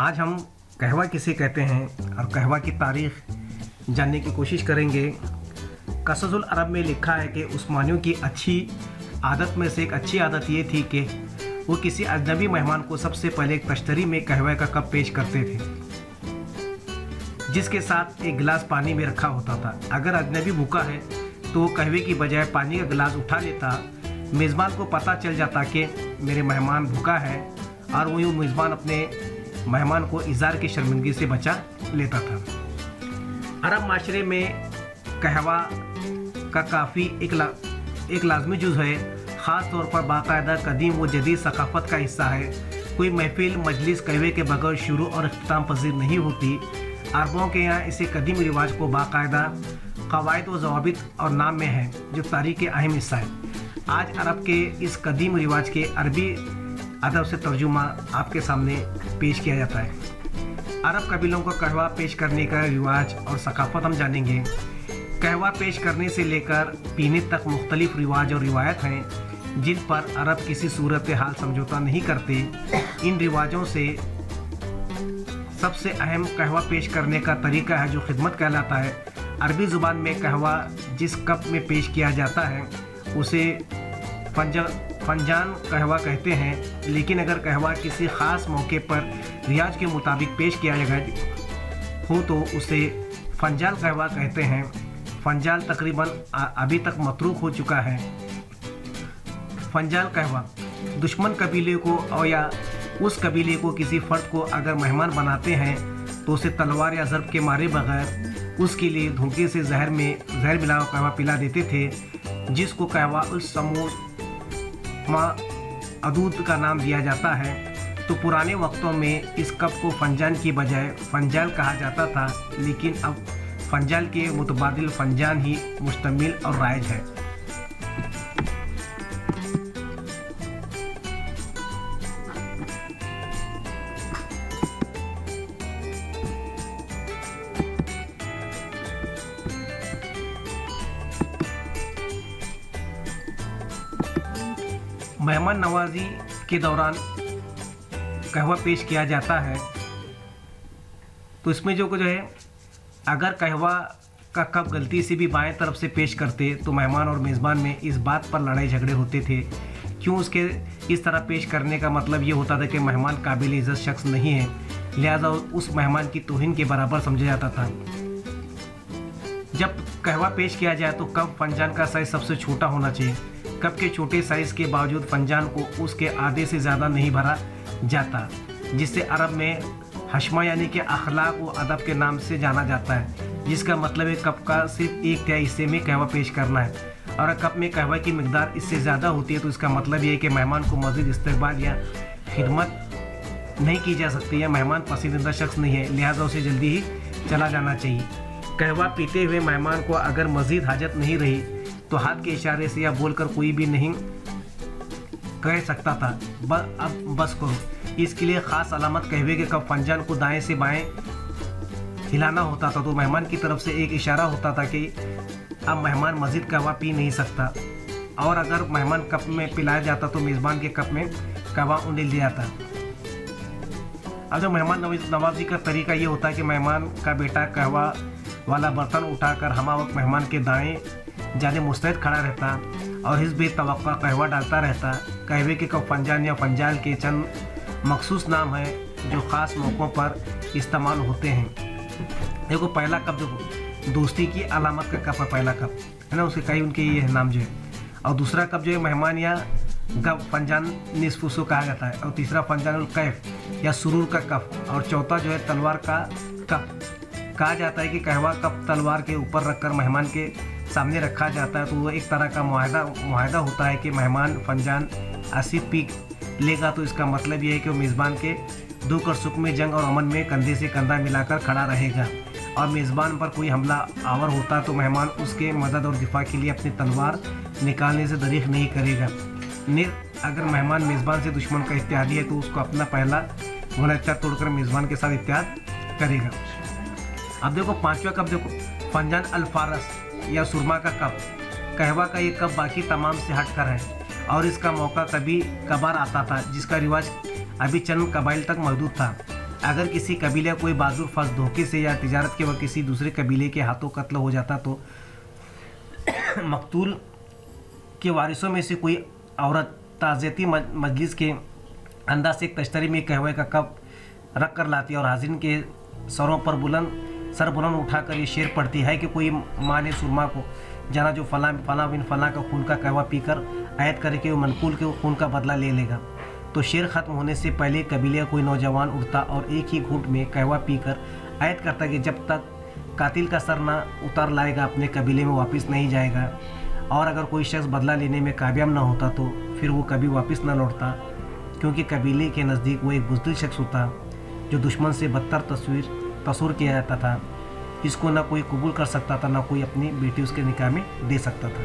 आज हम कहवा किसे कहते हैं और कहवा की तारीख जानने की कोशिश करेंगे। कससुल अरब में लिखा है कि उस्मानियों की अच्छी आदत में से एक अच्छी आदत ये थी कि वो किसी अजनबी मेहमान को सबसे पहले एक तश्तरी में कहवे का कप पेश करते थे, जिसके साथ एक गिलास पानी में रखा होता था। अगर अजनबी भूखा है तो वो कहवे की बजाय पानी का गिलास उठा लेता। मेज़बान को पता चल जाता कि मेरे मेहमान भूखा है और वो मेज़बान अपने मेहमान को इज़ार की शर्मिंदगी से बचा लेता था। अरब माशरे में कहवा का काफ़ी एक लाजमी जुज़ है, ख़ास तौर पर बाकायदा कदीम व जदीद सकाफ़त का हिस्सा है। कोई महफिल मजलिस कहवे के बगैर शुरू और इख्तिताम पज़ीर नहीं होती। अरबों के यहाँ इसे कदीम रिवाज को बाकायदा क़वाइद व ज़वाबित और नाम में है, जो तारीख़ के अहम हिस्सा है। आज अरब के इस कदीम रिवाज के अरबी अदब से तर्जुमा आपके सामने पेश किया जाता है। अरब कबीलों को कहवा पेश करने का रिवाज और सकाफ़त हम जानेंगे। कहवा पेश करने से लेकर पीने तक मुख्तलिफ रिवाज और रिवायत हैं, जिन पर अरब किसी सूरत हाल समझौता नहीं करते। इन रिवाजों से सबसे अहम कहवा पेश करने का तरीका है जो खिदमत कहलाता है। अरबी ज़ुबान में कहवा जिस कप में पेश किया जाता है उसे फंजान कहवा कहते हैं, लेकिन अगर कहवा किसी ख़ास मौके पर रियाज के मुताबिक पेश किया गया हो तो उसे फंजाल कहवा कहते हैं। फंजाल तकरीबन अभी तक मतरूक हो चुका है। फंजाल कहवा दुश्मन कबीले को और या उस कबीले को किसी फ़र्द को अगर मेहमान बनाते हैं तो उसे तलवार या ज़र्ब के मारे बगैर उसके लिए धोखे से जहर मिला हुआ कहवा पिला देते थे, जिसको कहवा उस समूह अदूद का नाम दिया जाता है। तो पुराने वक्तों में इस कप को फंजान की बजाय फंजाल कहा जाता था, लेकिन अब फंजाल के मुतबादिल फंजान ही मुश्तमिल और राइज है। मेहमान नवाजी के दौरान कहवा पेश किया जाता है, तो इसमें जो है अगर कहवा का कप गलती से भी बाएं तरफ से पेश करते तो मेहमान और मेज़बान में इस बात पर लड़ाई झगड़े होते थे। क्यों उसके इस तरह पेश करने का मतलब ये होता था कि मेहमान काबिल इज़्ज़त शख्स नहीं है, लिहाजा उस मेहमान की तौहीन के बराबर समझा जाता था। जब कहवा पेश किया जाए तो कप फंजान का साइज़ सबसे छोटा होना चाहिए। कप के छोटे साइज़ के बावजूद फंजान को उसके आधे से ज़्यादा नहीं भरा जाता, जिससे अरब में हशमा यानी कि अखलाक व अदब के नाम से जाना जाता है, जिसका मतलब है कप का सिर्फ एक तिहाई हिस्से में कहवा पेश करना है। और कप में कहवा की मिकदार इससे ज़्यादा होती है तो इसका मतलब ये है कि मेहमान को मज़ीद इस्तकबाल या खिदमत नहीं की जा सकती है। मेहमान पसंदीदा शख्स नहीं है, लिहाजा उसे जल्दी ही चला जाना चाहिए। कहवा पीते हुए मेहमान को अगर मज़ीद हाजत नहीं रही तो हाथ के इशारे से या बोलकर कोई भी नहीं कह सकता था अब बस करो। इसके लिए ख़ास अलामत कहवे के कप फंजान को दाएं से बाएं हिलाना होता था, तो मेहमान की तरफ से एक इशारा होता था कि अब मेहमान मज़ीद कहवा पी नहीं सकता। और अगर मेहमान कप में पिलाया जाता तो मेज़बान के कप में कहवा उंडेल दिया जाता। अब जो मेहमान नवाजी का तरीका ये होता है कि मेहमान का बेटा कहवा वाला बर्तन उठाकर हमा वक्त मेहमान के दाएं जाने मुस्तैद खड़ा रहता और इस बेतवक्का कहवा डालता रहता। कहवे के कप फंजान या फंजाल के चंद मखसूस नाम है जो ख़ास मौक़ों पर इस्तेमाल होते हैं। देखो, पहला कप जो दोस्ती की अलामत का कप है, पहला कप है ना, उसके कई उनके ये नाम जो है। और दूसरा कप जो है मेहमान या गप फंजान निस्फुसो कहा जाता है। और तीसरा फंजान कैफ या सुरूर का कप। और चौथा जो है तलवार का कप। कहा जाता है कि कहवा कप तलवार के ऊपर रखकर मेहमान के सामने रखा जाता है, तो वो एक तरह का मुआहदा होता है कि मेहमान फंजान आसिफ पी लेगा तो इसका मतलब ये है कि वो मेज़बान के दुख और सुख में, जंग और अमन में कंधे से कंधा मिलाकर खड़ा रहेगा। और मेज़बान पर कोई हमला आवर होता तो मेहमान उसके मदद और दिफा के लिए अपनी तलवार निकालने से दरीख नहीं करेगा। अगर मेहमान मेज़बान से दुश्मन का इत्यादी है तो उसको अपना पहला घोलच्चा तोड़कर मेज़बान के साथ इत्याद करेगा। अब देखो, पाँचवा कप देखो, फंजान अल्फारस या सुरमा का कप। कहवा का ये कप बाकी तमाम से हट कर है और इसका मौका कभी कभार आता था, जिसका रिवाज अभी चंद कबाइल तक महदूद था। अगर किसी कबीले कोई बाजुर फर्ज धोखे से या तिजारत के वक्त किसी दूसरे कबीले के हाथों कत्ल हो जाता तो मकतूल के वारिसों में से कोई औरत ताज़ियती मजलिस के अंदाज से एक तश्तरी में कहवे का कप रख कर लाती है और हाजिन के सरों पर सर बुलंद उठाकर ये शेर पढ़ती है कि कोई माँ ने सुरमा को जाना जो फला बिन फला का खून का कहवा पीकर ऐद करे कि वो मनकूल के खून का बदला ले लेगा। तो शेर ख़त्म होने से पहले कबीले कोई नौजवान उठता और एक ही घूंट में कहवा पीकर ऐद करता कि जब तक कातिल का सर ना उतार लाएगा अपने कबीले में वापस नहीं जाएगा, और अगर कोई शख्स बदला लेने में कामयाब ना होता तो फिर वो कभी वापस ना लौटता, क्योंकि कबीले के नज़दीक वो एक बुज़दिल शख्स होता जो दुश्मन से बदतर तस्वीर किया जाता था, इसको ना कोई कबूल कर सकता था, ना कोई अपनी बेटी उसके निकाह में दे सकता था।